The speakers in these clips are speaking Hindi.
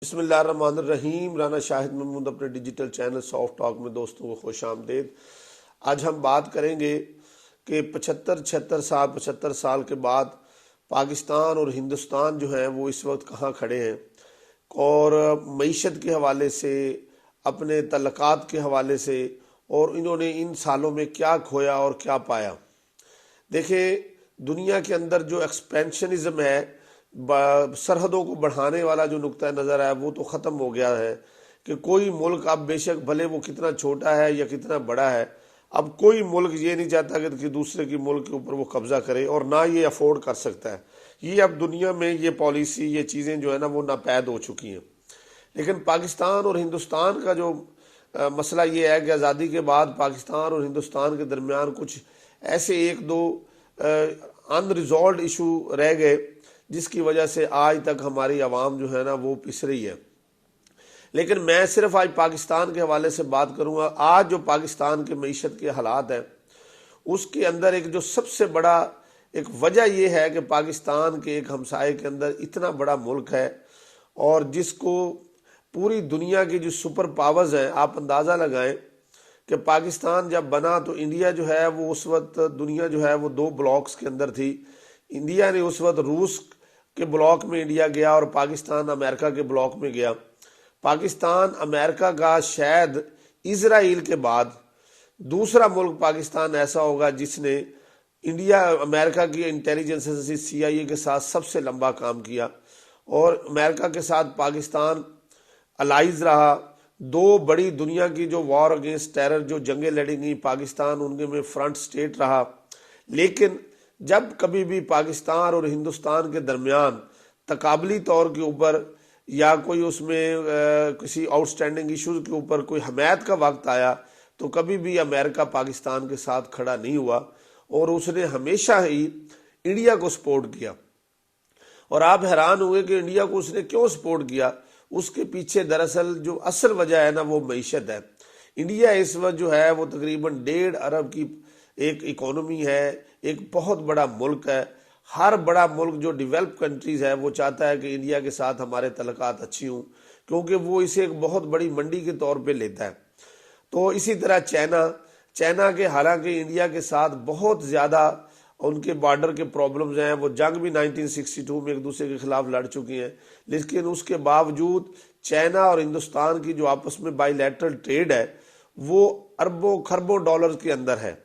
बिस्मिल्लाहिर्रहमानिर्रहीम। राना शाहिद महमूद अपने डिजिटल चैनल सॉफ्ट टॉक में दोस्तों को खुश आमदेद। आज हम बात करेंगे कि 75 साल के बाद पाकिस्तान और हिंदुस्तान जो है वो इस वक्त कहाँ खड़े हैं और मईशत के हवाले से, अपने तल्लुकात के हवाले से, और इन्होंने इन सालों में क्या खोया और क्या पाया। देखिए, दुनिया के अंदर जो एक्सपेंशनिज्म है, सरहदों को बढ़ाने वाला जो नुक्ता नज़र है वो तो ख़त्म हो गया है कि कोई मुल्क, अब बेशक भले वो कितना छोटा है या कितना बड़ा है, अब कोई मुल्क ये नहीं चाहता कि दूसरे की मुल्क के ऊपर वो कब्जा करे, और ना ये अफोर्ड कर सकता है। ये अब दुनिया में ये पॉलिसी, ये चीज़ें जो है ना वो नापैद हो चुकी हैं। लेकिन पाकिस्तान और हिंदुस्तान का जो मसला ये है कि आज़ादी के बाद पाकिस्तान और हिंदुस्तान के दरमियान कुछ ऐसे एक दो अनरिजॉल्व इशू रह गए जिसकी वजह से आज तक हमारी आवाम जो है ना वो पिस रही है। लेकिन मैं सिर्फ आज पाकिस्तान के हवाले से बात करूंगा। आज जो पाकिस्तान के मईशत के हालात हैं उसके अंदर एक जो सबसे बड़ा एक वजह यह है कि पाकिस्तान के एक हमसाये के अंदर इतना बड़ा मुल्क है और जिसको पूरी दुनिया की जो सुपर पावर्स हैं, आप अंदाज़ा लगाएं कि पाकिस्तान जब बना तो इंडिया जो है वो उस वक्त, दुनिया जो है वो दो ब्लॉक्स के अंदर थी। इंडिया ने उस वक्त रूस के ब्लॉक में इंडिया गया और पाकिस्तान अमेरिका के ब्लॉक में गया। पाकिस्तान अमेरिका का शायद इजराइल के बाद दूसरा मुल्क पाकिस्तान ऐसा होगा जिसने इंडिया अमेरिका की इंटेलिजेंस एजेंसी CIA के साथ सबसे लंबा काम किया, और अमेरिका के साथ पाकिस्तान अलाइज रहा। दो बड़ी दुनिया की जो वॉर अगेंस्ट टेरर जो जंगें लड़ी गई, पाकिस्तान उनके में फ्रंट स्टेट रहा। लेकिन जब कभी भी पाकिस्तान और हिंदुस्तान के दरमियान तकाबली तौर के ऊपर या कोई उसमें किसी आउटस्टैंडिंग इश्यूज के ऊपर कोई हमायत का वक्त आया तो कभी भी अमेरिका पाकिस्तान के साथ खड़ा नहीं हुआ, और उसने हमेशा ही इंडिया को सपोर्ट किया। और आप हैरान हुए कि इंडिया को उसने क्यों सपोर्ट किया। उसके पीछे दरअसल जो असल वजह है ना वो मईशत है। इंडिया इस वक्त जो है वो तकरीबन 1.5 अरब की एक इकोनॉमी है, एक बहुत बड़ा मुल्क है। हर बड़ा मुल्क जो डेवलप कंट्रीज है वो चाहता है कि इंडिया के साथ हमारे तल्लुकात अच्छी हों, क्योंकि वो इसे एक बहुत बड़ी मंडी के तौर पे लेता है। तो इसी तरह चाइना के, हालांकि इंडिया के साथ बहुत ज़्यादा उनके बॉर्डर के प्रॉब्लम्स हैं, वो जंग भी 1962 में एक दूसरे के खिलाफ लड़ चुकी हैं, लेकिन उसके बावजूद चाइना और हिंदुस्तान की जो आपस में बाइलैटरल ट्रेड है वो अरबों खरबों डॉलर के अंदर है।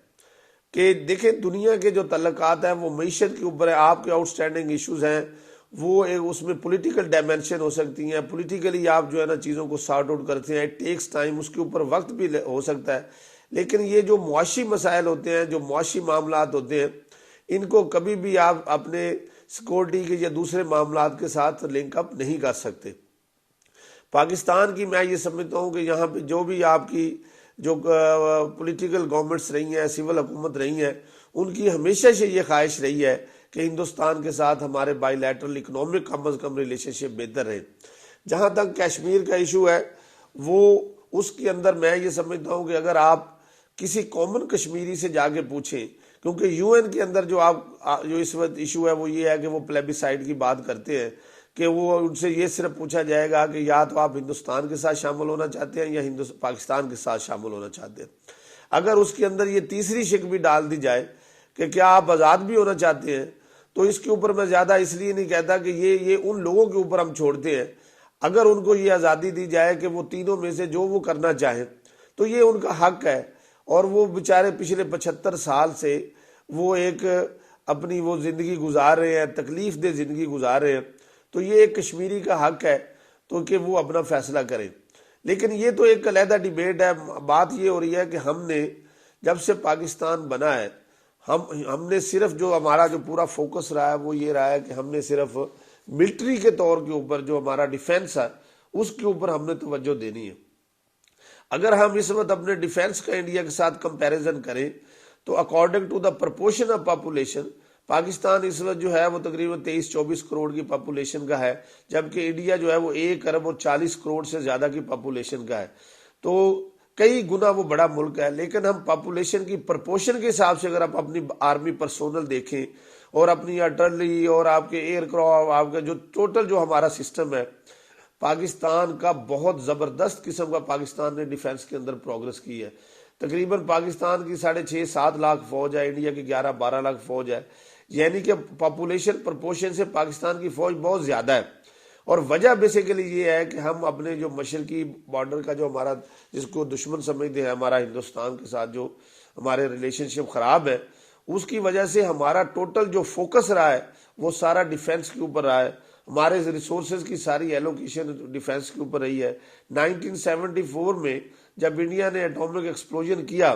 कि देखें, दुनिया के जो तल्लुकात हैं वो मईशत के ऊपर है। आपके आउटस्टैंडिंग इश्यूज हैं वो एक उसमें पॉलिटिकल डायमेंशन हो सकती हैं, पॉलिटिकली आप जो है ना चीज़ों को सॉर्ट आउट करते हैं, इट टेक्स टाइम, उसके ऊपर वक्त भी हो सकता है। लेकिन ये जो मुआशी मसाइल होते हैं, जो मुआशी मामलात होते हैं, इनको कभी भी आप अपने सिक्योरिटी के या दूसरे मामलात के साथ लिंकअप नहीं कर सकते। पाकिस्तान की मैं ये समझता हूँ कि यहाँ पे जो भी आपकी जो पॉलिटिकल गवर्नमेंट्स रही हैं, सिविल हुकूमत रही हैं, उनकी हमेशा से ये ख्वाहिश रही है कि हिंदुस्तान के साथ हमारे बाइलैटरल इकोनॉमिक कम अज़ कम रिलेशनशिप बेहतर रहे। जहाँ तक कश्मीर का इशू है वो उसके अंदर मैं ये समझता हूँ कि अगर आप किसी कॉमन कश्मीरी से जाके पूछें, क्योंकि UN के अंदर जो इस वक्त इशू है वो ये है कि वो प्लेबिसाइड की बात करते हैं कि वो उनसे ये सिर्फ पूछा जाएगा कि या तो आप हिंदुस्तान के साथ शामिल होना चाहते हैं या पाकिस्तान के साथ शामिल होना चाहते हैं। अगर उसके अंदर ये तीसरी शिक भी डाल दी जाए कि क्या आप आज़ाद भी होना चाहते हैं, तो इसके ऊपर मैं ज़्यादा इसलिए नहीं कहता कि ये उन लोगों के ऊपर हम छोड़ते हैं। अगर उनको ये आज़ादी दी जाए कि वो तीनों में से जो वो करना चाहें तो ये उनका हक है, और वो बेचारे पिछले 75 साल से वो एक अपनी वो ज़िंदगी गुजार रहे हैं, तकलीफ दे ज़िंदगी गुजार रहे हैं। तो ये एक कश्मीरी का हक है तो कि वो अपना फैसला करें। लेकिन ये तो एक अलहदा डिबेट है। बात ये हो रही है कि हमने जब से पाकिस्तान बना है हमने सिर्फ जो हमारा जो पूरा फोकस रहा है वो ये रहा है कि हमने सिर्फ मिलिट्री के तौर के ऊपर जो हमारा डिफेंस है उसके ऊपर हमने तवज्जो देनी है। अगर हम इस वक्त अपने डिफेंस का इंडिया के साथ कंपैरिजन करें तो according to the proportion of population Pakistan इस वक्त जो है वो तकरीबन 23-24 करोड़ की पॉपुलेशन का है, जबकि इंडिया जो है वो 1 अरब और 40 करोड़ से ज़्यादा की पॉपुलेशन का है। तो कई गुना वो बड़ा मुल्क है। लेकिन हम पॉपुलेशन की प्रपोर्शन के हिसाब से अगर आप अपनी आर्मी पर्सोनल देखें और अपनी आर्टिलरी और आपके एयरक्राफ्ट, आपका जो टोटल जो हमारा सिस्टम है, पाकिस्तान का बहुत ज़बरदस्त किस्म का पाकिस्तान ने डिफेंस के अंदर प्रोग्रेस की है। तकरीबन पाकिस्तान की 6.5-7 लाख फौज है, इंडिया की 11-12 लाख फौज है, यानी कि पॉपुलेशन प्रपोर्शन से पाकिस्तान की फौज बहुत ज़्यादा है। और वजह बेसिकली ये है कि हम अपने जो मशरकी बॉर्डर का जो हमारा, जिसको दुश्मन समझते हैं हमारा हिंदुस्तान के साथ, जो हमारे रिलेशनशिप ख़राब है, उसकी वजह से हमारा टोटल जो फोकस रहा है वो सारा डिफेंस के ऊपर रहा है। हमारे रिसोर्सेज की सारी एलोकेशन डिफेंस के ऊपर रही है। 1974 में जब इंडिया ने एटॉमिक एक्सप्लोजन किया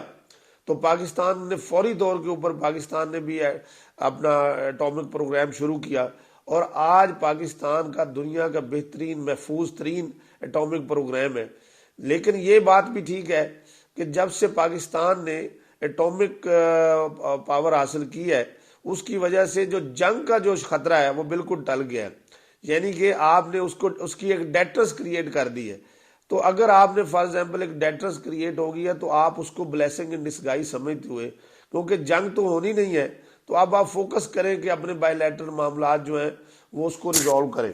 तो पाकिस्तान ने फौरी तौर के ऊपर पाकिस्तान ने भी अपना एटॉमिक प्रोग्राम शुरू किया, और आज पाकिस्तान का दुनिया का बेहतरीन महफूज तरीन एटॉमिक प्रोग्राम है। लेकिन ये बात भी ठीक है कि जब से पाकिस्तान ने एटॉमिक पावर हासिल की है, उसकी वजह से जो जंग का जो खतरा है वो बिल्कुल टल गया है। यानी कि आपने उसकी एक डेटर्स क्रिएट कर दी है। तो अगर आपने फॉर एग्जांपल एक डेटर्स क्रिएट हो गया तो आप उसको ब्लेसिंग इन डिस्गाइज समझते हुए, क्योंकि जंग तो होनी नहीं है, तो अब आप फोकस करें कि अपने बायलैटरल मामला जो है वो उसको रिजॉल्व करें।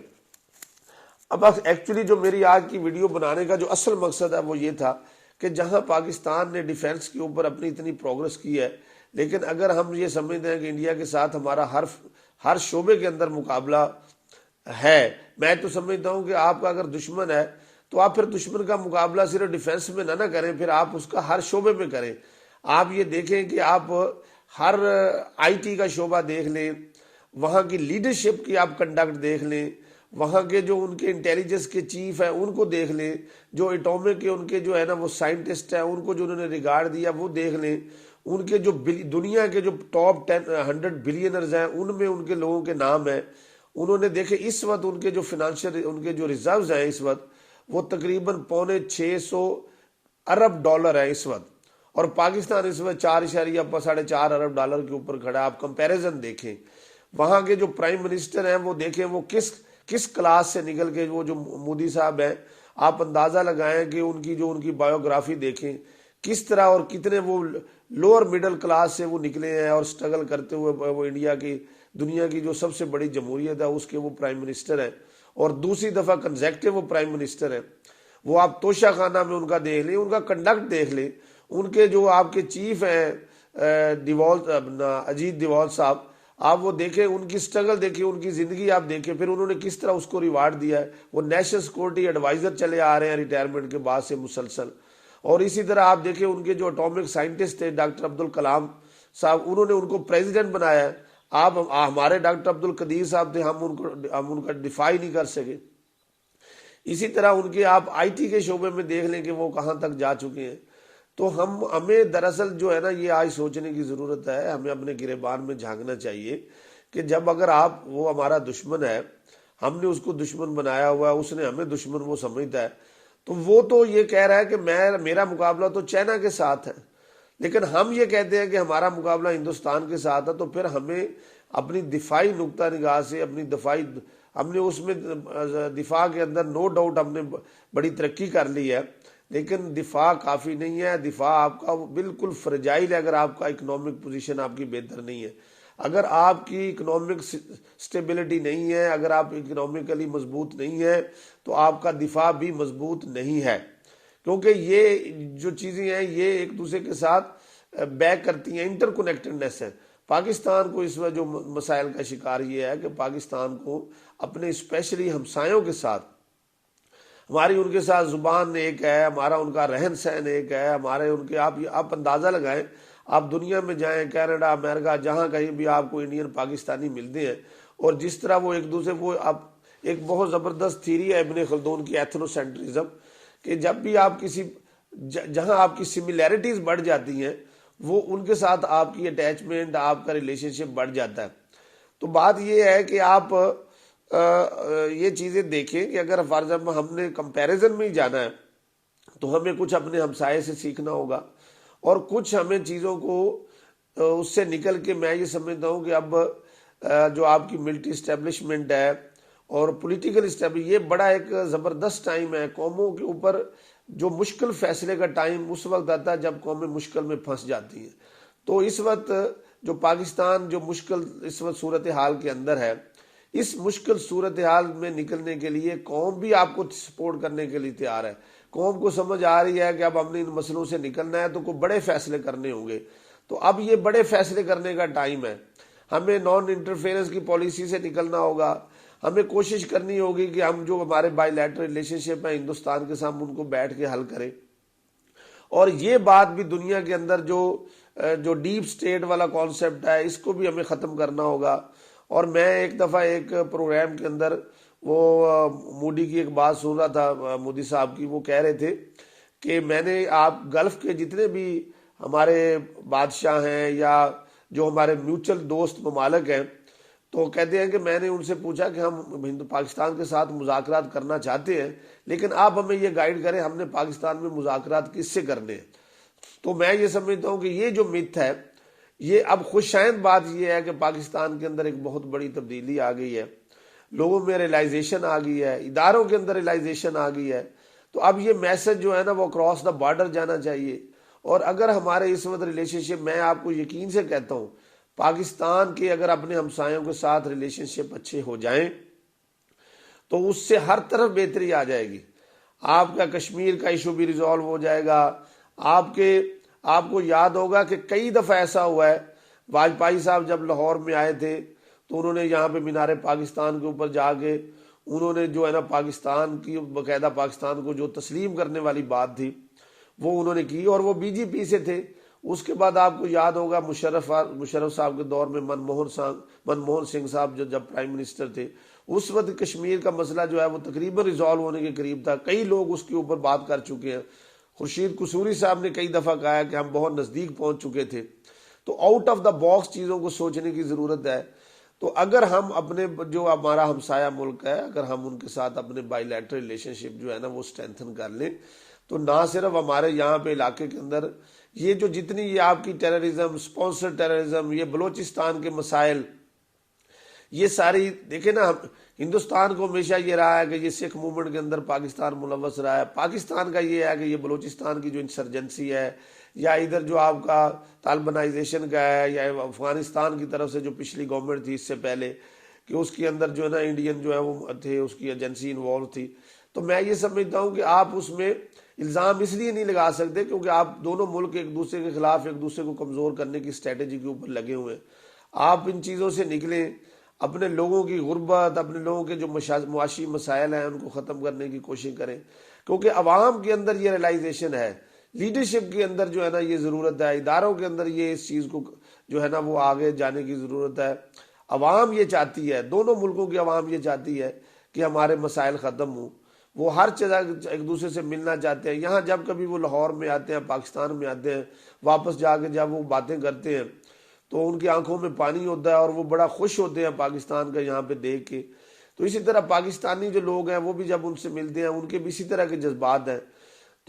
अब एक्चुअली जो मेरी आज की वीडियो बनाने का जो असल मकसद है वो ये था कि जहां पाकिस्तान ने डिफेंस के ऊपर अपनी इतनी प्रोग्रेस की है, लेकिन अगर हम ये समझते हैं कि इंडिया के साथ हमारा हर शोबे के अंदर मुकाबला है, मैं तो समझता हूं कि आपका अगर दुश्मन है तो आप फिर दुश्मन का मुकाबला सिर्फ डिफेंस में ना करें, फिर आप उसका हर शोबे में करें। आप ये देखें कि आप हर आईटी का शोबा देख लें, वहाँ की लीडरशिप की आप कंडक्ट देख लें, वहाँ के जो उनके इंटेलिजेंस के चीफ है उनको देख लें, जो एटॉमिक के उनके जो है ना वो साइंटिस्ट है उनको जो उन्होंने रिगार्ड दिया वो देख लें, उनके जो दुनिया के जो टॉप 100 बिलियनर्स हैं उनमें उनके लोगों के नाम है। उन्होंने देखे इस वक्त उनके जो फाइनेंशियल उनके जो रिजर्व्स हैं इस वक्त वो तकरीबन $650 अरब है इस वक्त, और पाकिस्तान इस वक्त 4.4 अरब डॉलर के ऊपर खड़ा है। आप कंपैरिजन देखें, वहां के जो प्राइम मिनिस्टर हैं वो देखें वो किस क्लास से निकल के, वो जो मोदी साहब हैं, आप अंदाजा लगाएं कि उनकी बायोग्राफी देखें किस तरह और कितने वो लोअर मिडिल क्लास से वो निकले हैं, और स्ट्रगल करते हुए वो इंडिया की दुनिया की जो सबसे बड़ी जमहूरियत है उसके वो प्राइम मिनिस्टर हैं, और दूसरी दफा कंसेक्टिव वो प्राइम मिनिस्टर है। वो आप तोशा खाना में उनका देख लें, उनका कंडक्ट देख लें, उनके जो आपके चीफ हैं अजीत डोवाल साहब, आप वो देखें, उनकी स्ट्रगल देखें, उनकी जिंदगी आप देखें, फिर उन्होंने किस तरह उसको रिवार्ड दिया है। वो नेशनल सिक्योरिटी एडवाइजर चले आ रहे हैं रिटायरमेंट के बाद से मुसलसल। और इसी तरह आप देखें उनके जो एटॉमिक साइंटिस्ट थे डॉक्टर अब्दुल कलाम साहब, उन्होंने उनको प्रेसिडेंट बनाया है। आप हमारे डॉक्टर अब्दुल कदीर साहब थे, हम उनका डिफा ही नहीं कर सके। इसी तरह उनके आप आईटी के शोबे में देख लें कि वो कहाँ तक जा चुके हैं। तो हमें दरअसल जो है ना ये आज सोचने की जरूरत है, हमें अपने गिरेबान में झांकना चाहिए कि जब अगर वो हमारा दुश्मन है, हमने उसको दुश्मन बनाया हुआ है, उसने हमें दुश्मन वो समझता है, तो वो तो ये कह रहा है कि मेरा मुकाबला तो चाइना के साथ है, लेकिन हम ये कहते हैं कि हमारा मुकाबला हिंदुस्तान के साथ है। तो फिर हमें अपनी दिफाई नुक्ता निगाह से हमने उसमें दिफा के अंदर नो डाउट हमने बड़ी तरक्की कर ली है, लेकिन दिफा काफ़ी नहीं है। दिफा आपका बिल्कुल फ्रेजाइल है अगर आपका इकोनॉमिक पोजीशन आपकी बेहतर नहीं है, अगर आपकी इकोनॉमिक स्टेबिलिटी नहीं है, अगर आप इकोनॉमिकली मजबूत नहीं है, तो आपका दिफा भी मजबूत नहीं है, क्योंकि ये जो चीज़ें हैं ये एक दूसरे के साथ बैक करती हैं, इंटरकनेक्टेडनेस है। पाकिस्तान को इस वक्त जो मसाइल का शिकार ये है कि पाकिस्तान को अपने स्पेशली हमसायों के साथ, हमारी उनके साथ जुबान एक है, हमारा उनका रहन सहन एक है, हमारे उनके आप अंदाज़ा लगाएं, आप दुनिया में जाएं, कनाडा, अमेरिका, जहाँ कहीं भी आपको इंडियन पाकिस्तानी मिलते हैं, और जिस तरह वो एक दूसरे वो आप एक बहुत ज़बरदस्त थीरी है इब्न खल्दून की एथनोसेंट्रिज्म, कि जब भी आप जहाँ आपकी सिमिलैरिटीज़ बढ़ जाती हैं वो उनके साथ आपकी अटैचमेंट, आपका रिलेशनशिप बढ़ जाता है। तो बात ये है कि आप ये चीज़ें देखें कि अगर फॉर एग्जाम्पल हमने कंपैरिजन में ही जाना है तो हमें कुछ अपने हमसाये से सीखना होगा, और कुछ हमें चीज़ों को उससे निकल के, मैं ये समझता हूँ कि अब जो आपकी मिलिट्री इस्टेब्लिशमेंट है और पॉलिटिकल इस्टेब्लिश, ये बड़ा एक ज़बरदस्त टाइम है। कौमों के ऊपर जो मुश्किल फैसले का टाइम उस वक्त आता है जब कौमें मुश्किल में फंस जाती हैं। तो इस वक्त जो पाकिस्तान जो मुश्किल इस वक्त सूरत हाल के अंदर है, इस मुश्किल सूरत हाल में निकलने के लिए कौम भी आपको सपोर्ट करने के लिए तैयार है। कौम को समझ आ रही है कि अब हमने इन मसलों से निकलना है तो कोई बड़े फैसले करने होंगे। तो अब ये बड़े फैसले करने का टाइम है। हमें नॉन इंटरफेरेंस की पॉलिसी से निकलना होगा। हमें कोशिश करनी होगी कि हम जो हमारे बायलैटरल रिलेशनशिप है हिंदुस्तान के साथ उनको बैठ के हल करें। और ये बात भी दुनिया के अंदर जो डीप स्टेट वाला कॉन्सेप्ट है इसको भी हमें ख़त्म करना होगा। और मैं एक दफ़ा एक प्रोग्राम के अंदर वो मोदी की एक बात सुन रहा था, मोदी साहब की, वो कह रहे थे कि मैंने आप गल्फ़ के जितने भी हमारे बादशाह हैं या जो हमारे म्यूचुअल दोस्त ममालिक हैं, तो कहते हैं कि मैंने उनसे पूछा कि हम हिंदू पाकिस्तान के साथ मुज़ाकरात करना चाहते हैं, लेकिन आप हमें ये गाइड करें हमने पाकिस्तान में मुज़ाकरात किससे करने हैं। तो मैं ये समझता हूँ कि ये जो मिथ है, ये अब खुशैन बात ये है कि पाकिस्तान के अंदर एक बहुत बड़ी तब्दीली आ गई है, लोगों में रियलाइजेशन आ गई है, इदारों के अंदर रियलाइजेशन आ गई है। तो अब ये मैसेज जो है ना वो क्रॉस द बॉर्डर जाना चाहिए। और अगर हमारे इस वक्त रिलेशनशिप, मैं आपको यकीन से कहता हूँ, पाकिस्तान के अगर अपने हमसायों के साथ रिलेशनशिप अच्छे हो जाएं तो उससे हर तरफ बेहतरी आ जाएगी। आपका कश्मीर का इशू भी रिजॉल्व हो जाएगा। आपको याद होगा कि कई दफ़ा ऐसा हुआ है, वाजपेयी साहब जब लाहौर में आए थे तो उन्होंने यहाँ पे मीनार पाकिस्तान के ऊपर जाके उन्होंने जो है ना पाकिस्तान की बाकायदा पाकिस्तान को जो तस्लीम करने वाली बात थी वो उन्होंने की, और वो बीजेपी से थे। उसके बाद आपको याद होगा मुशर्रफ साहब के दौर में मनमोहन सिंह साहब जब प्राइम मिनिस्टर थे, उस वक्त कश्मीर का मसला जो है वो तकरीबन रिजॉल्व होने के करीब था। कई लोग उसके ऊपर बात कर चुके हैं। खुर्शीद कसूरी साहब ने कई दफ़ा कहा है कि हम बहुत नज़दीक पहुंच चुके थे। तो आउट ऑफ द बॉक्स चीज़ों को सोचने की ज़रूरत है। तो अगर हम अपने जो हमारा हमसाया मुल्क है, अगर हम उनके साथ अपने बायलैटरल रिलेशनशिप जो है ना वो स्ट्रेंथन कर लें, तो ना सिर्फ हमारे यहाँ पे इलाके के अंदर ये जो जितनी ये आपकी टेररिज्म, स्पॉन्सर टेररिज्म, ये बलोचिस्तान के मसाइल, ये सारी देखे ना, हिंदुस्तान को हमेशा ये रहा है कि ये सिख मूवमेंट के अंदर पाकिस्तान मुलव्वस रहा है। पाकिस्तान का ये है कि ये बलोचिस्तान की जो इंसर्जेंसी है या इधर जो आपका तालिबानाइजेशन का है या अफगानिस्तान की तरफ से जो पिछली गवर्नमेंट थी इससे पहले कि उसके अंदर जो है ना इंडियन जो है वो थे, उसकी एजेंसी इन्वॉल्व थी। तो मैं ये समझता हूँ कि आप उसमें इल्ज़ाम इसलिए नहीं लगा सकते क्योंकि आप दोनों मुल्क एक दूसरे के खिलाफ एक दूसरे को कमज़ोर करने की स्ट्रेटेजी के ऊपर लगे हुए हैं। आप इन चीज़ों से निकलें, अपने लोगों की गुर्बत, अपने लोगों के जो मुआशी मसाइल हैं उनको ख़त्म करने की कोशिश करें, क्योंकि अवाम के अंदर ये रियलाइजेशन है, लीडरशिप के अंदर जो है ना ये ज़रूरत है, इदारों के अंदर ये इस चीज़ को जो है ना वो आगे जाने की ज़रूरत है। अवाम ये चाहती है, दोनों मुल्कों की अवाम ये चाहती है कि हमारे मसाइल ख़त्म हों। वो हर जगह एक दूसरे से मिलना चाहते हैं। यहाँ जब कभी वो लाहौर में आते हैं, पाकिस्तान में आते हैं, वापस जाके जब वो बातें करते हैं तो उनकी आंखों में पानी होता है और वो बड़ा खुश होते हैं पाकिस्तान का यहाँ पे देख के। तो इसी तरह पाकिस्तानी जो लोग हैं वो भी जब उनसे मिलते हैं उनके भी इसी तरह के जज्बात हैं।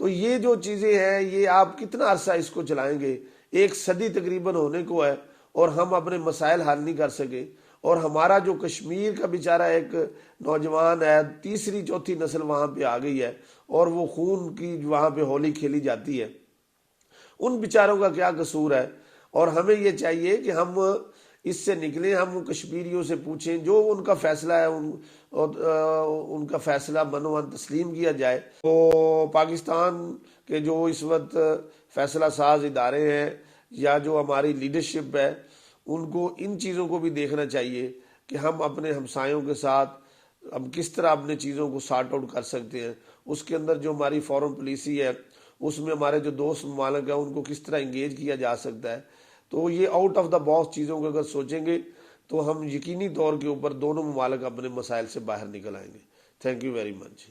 तो ये जो चीज़ें हैं ये आप कितना अरसा इसको चलाएंगे, एक सदी तकरीबन होने को है और हम अपने मसाइल हल नहीं कर सके। और हमारा जो कश्मीर का बेचारा एक नौजवान है, तीसरी चौथी नस्ल वहाँ पे आ गई है और वो खून की वहाँ पे होली खेली जाती है, उन बेचारों का क्या कसूर है। और हमें ये चाहिए कि हम इससे निकलें, हम कश्मीरियों से पूछें, जो उनका फैसला है उनका फैसला मनोमन तस्लीम किया जाए। तो पाकिस्तान के जो इस वक्त फैसला साज इदारे हैं या जो हमारी लीडरशिप है उनको इन चीज़ों को भी देखना चाहिए कि हम अपने हमसायों के साथ हम किस तरह अपने चीज़ों को सॉर्ट आउट कर सकते हैं। उसके अंदर जो हमारी फॉरेन पॉलिसी है उसमें हमारे जो दोस्त ममालिक हैं उनको किस तरह इंगेज किया जा सकता है। तो ये आउट ऑफ द बॉक्स चीज़ों को अगर सोचेंगे तो हम यकीनी तौर के ऊपर दोनों ममालिक अपने मसाइल से बाहर निकल आएंगे। Thank you very much.